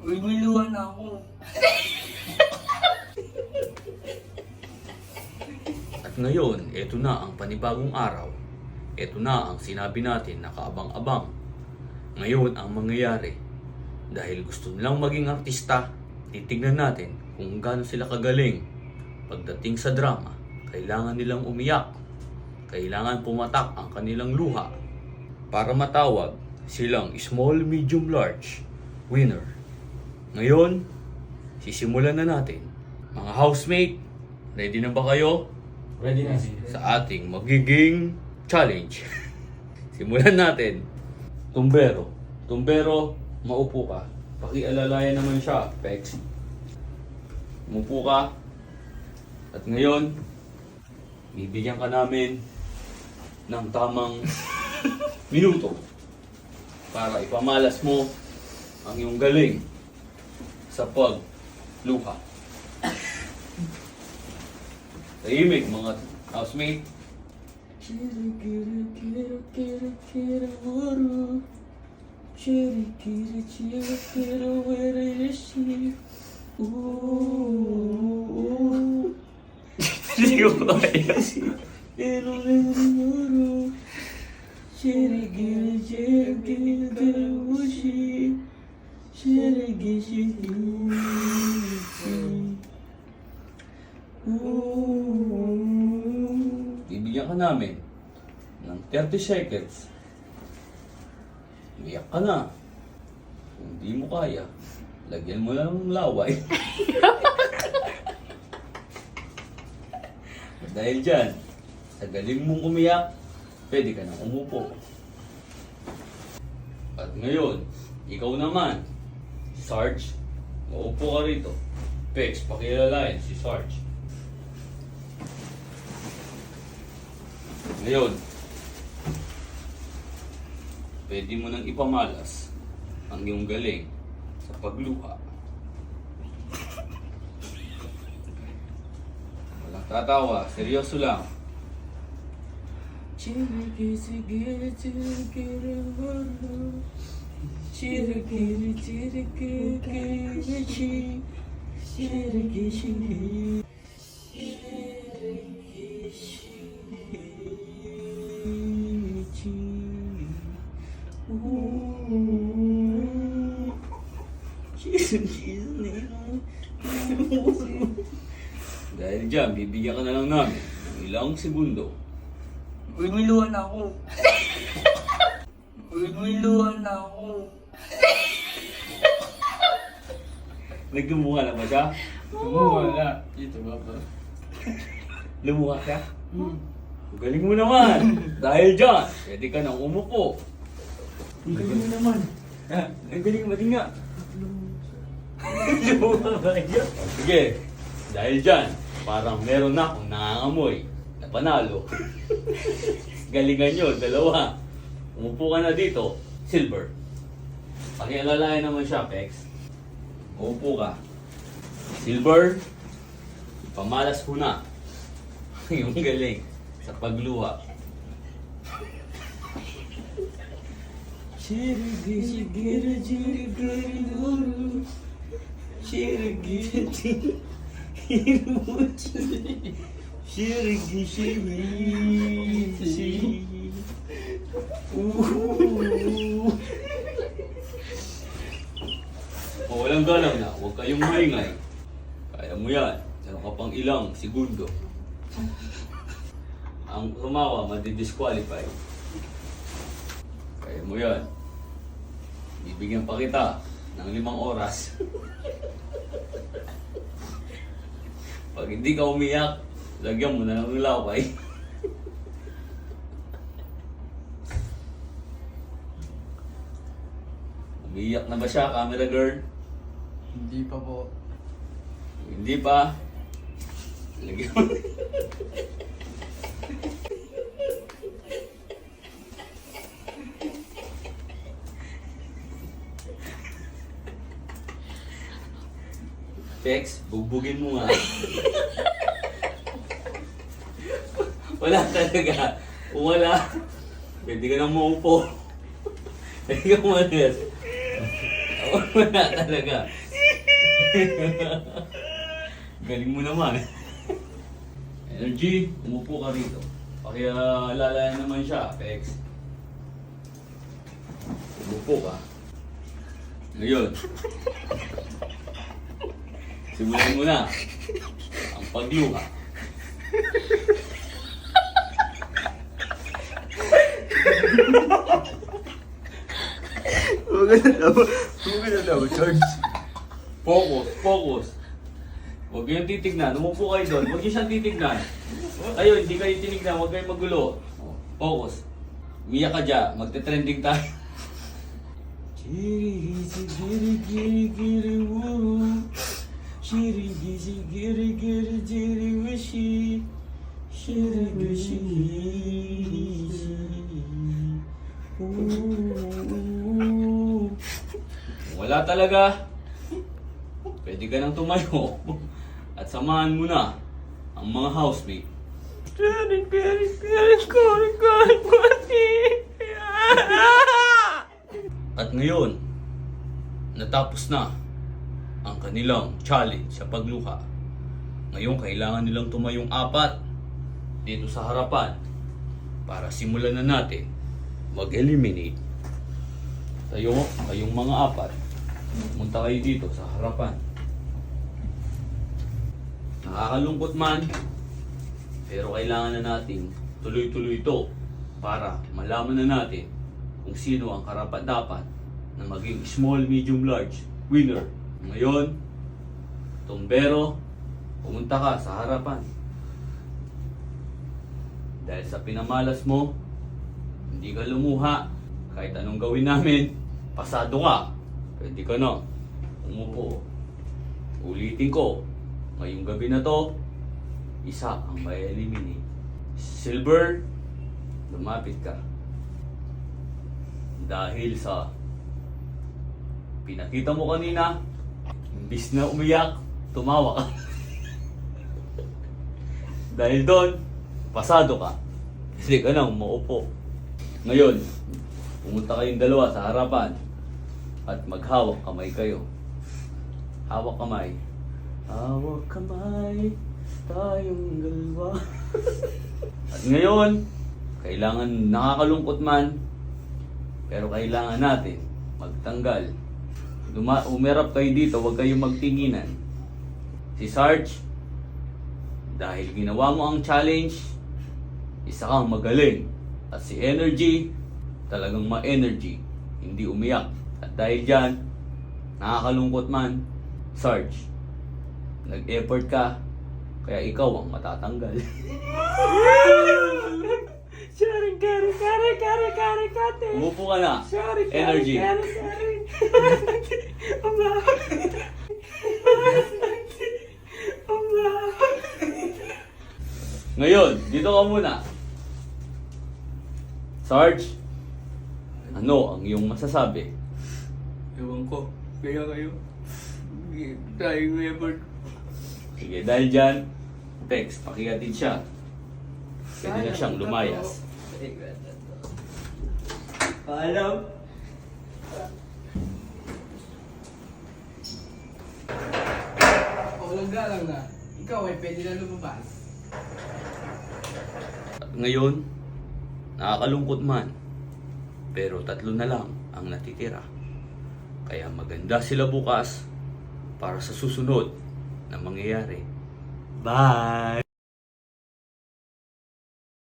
Uy, may luha na ako. At ngayon, eto na ang panibagong araw. Eto na ang sinabi natin na kaabang-abang. Ngayon ang mangyayari. Dahil gusto nilang maging artista, titignan natin kung gaano sila kagaling. Pagdating sa drama, kailangan nilang umiyak. Kailangan pumatak ang kanilang luha para matawag silang small, medium, large winner. Ngayon, sisimulan na natin. Mga housemate, ready na ba kayo? Ready na. Sa ating magiging challenge. Simulan natin. Tumbero. Tumbero, maupo ka. Pakialalayan naman siya, Pex. Umupo ka. At ngayon, bibigyan ka namin ng tamang minuto para ipamalas mo ang iyong galing sa pagluha. Tahimik mga housemate. Hindi ko kaya. Bibigyan ka namin ng 30 seconds. Umiyak ka na. Kung di mo kaya, lagyan mo lang ng laway. Dahil dyan, sa galing mong umiyak, pwede ka nang umupo. At ngayon, ikaw naman, Sarge, maupo ka rito. Pex, pakilalayan si Sarge. Ngayon, pwede mo nang ipamalas ang iyong galing sa pagluha. Walang tatawa, seryoso lang. Dahil dyan, bibigyan ka na lang namin ng ilang segundo. Uy, may luha na ako. Uy, may luha na ako. Naglumuha na ba siya? Wala. Dito ba ba? Lumuha ka? Galing mo naman! Dahil dyan, pwede ka nang umupo. Ang galing mo naman. Ha? Ang galing mo din nga. Lumuha ba kayo? Sige, dahil dyan, parang meron na akong nangangamoy na panalo. Galingan nyo, dalawa. Umupo ka na dito, Silver. Pakialalayan naman siya, Pex. Umupo ka. Silver, pamalas ko na yung galing sa pagluha. O, walang galaw na. Huwag kayong maingay. Kaya mo yan. Meron ka pang ilang segundo. Ang tumawa, madi-disqualify. Kaya mo yan. Bibigyan pa kita ng 5 oras. Pag hindi ka umiyak, lagyan mo na ng laway. Umiyak na ba siya, camera girl? Hindi pa po. Hindi pa. Lagyan mo. Tex, bugbugin mo nga. Wala talaga. Kung wala, pwede ka nang maupo. Ikaw manis. Wala talaga. Galing mo naman. Energy, umupo ka rito. Pakialalayan naman siya, Pex. Umupo ka. Ngayon. Simulan mo na ang pagluha. Huwag ka na daw, George. Focus. Huwag yung titignan. Umupo kayo doon. Huwag yung siyang titignan. Ayun, hindi kayo tinignan. Huwag kayong magulo. Focus. Umiyak ka dyan. Magte-trending tayo. Wala talaga. Pwede ka nang tumayo at samahan mo na ang mga housemate. At ngayon, natapos na ang kanilang challenge sa pagluha. Ngayon, kailangan nilang tumayong apat dito sa harapan para simulan na natin mag-eliminate. Tayo, kayong mga apat, punta kayo dito sa harapan. Nakakalungkot man, pero kailangan na natin tuloy-tuloy ito para malaman na natin kung sino ang karapat-dapat na maging small, medium, large winner. Ngayon, Tombero, pumunta ka sa harapan. Dahil sa pinamalas mo, hindi ka lumuha. Kahit anong gawin namin, pasado ka. Pwede ka na umupo. Ulitin ko, ngayong gabi na to, isa ang may eliminate. Silver, lumapit ka. Dahil sa pinakita mo kanina, imbis na umiyak, tumawa ka. Dahil doon, pasado ka. Hindi ka nang maupo. Ngayon, pumunta kayong dalawa sa harapan at maghawak kamay kayo. Hawak kamay. Hawak kamay, tayong dalawa. At ngayon, kailangan nakakalungkot man, pero kailangan natin magtanggal. Umerap kayo dito, huwag kayong magtinginan. Si Sarge, dahil ginawa mo ang challenge, isa kang magaling. At si Energy, talagang ma-energy, hindi umiyak. At dahil dyan, nakakalungkot man, Sarge, nag-effort ka, kaya ikaw ang matatanggal. Umupo ka na. Energy. Ngayon, dito ka muna. Sarge, ano ang iyong masasabi? Ewan ko. Kaya kayo. Trying effort. Sige, dahil dyan, Pex, pakihatid siya. Pwede na siyang lumayas. Paalam. Walang galang na. Ikaw ay pwede na lumabas. At ngayon, nakakalungkot man, pero 3 na lang ang natitira. Kaya maganda sila bukas para sa susunod na mangyayari. Bye!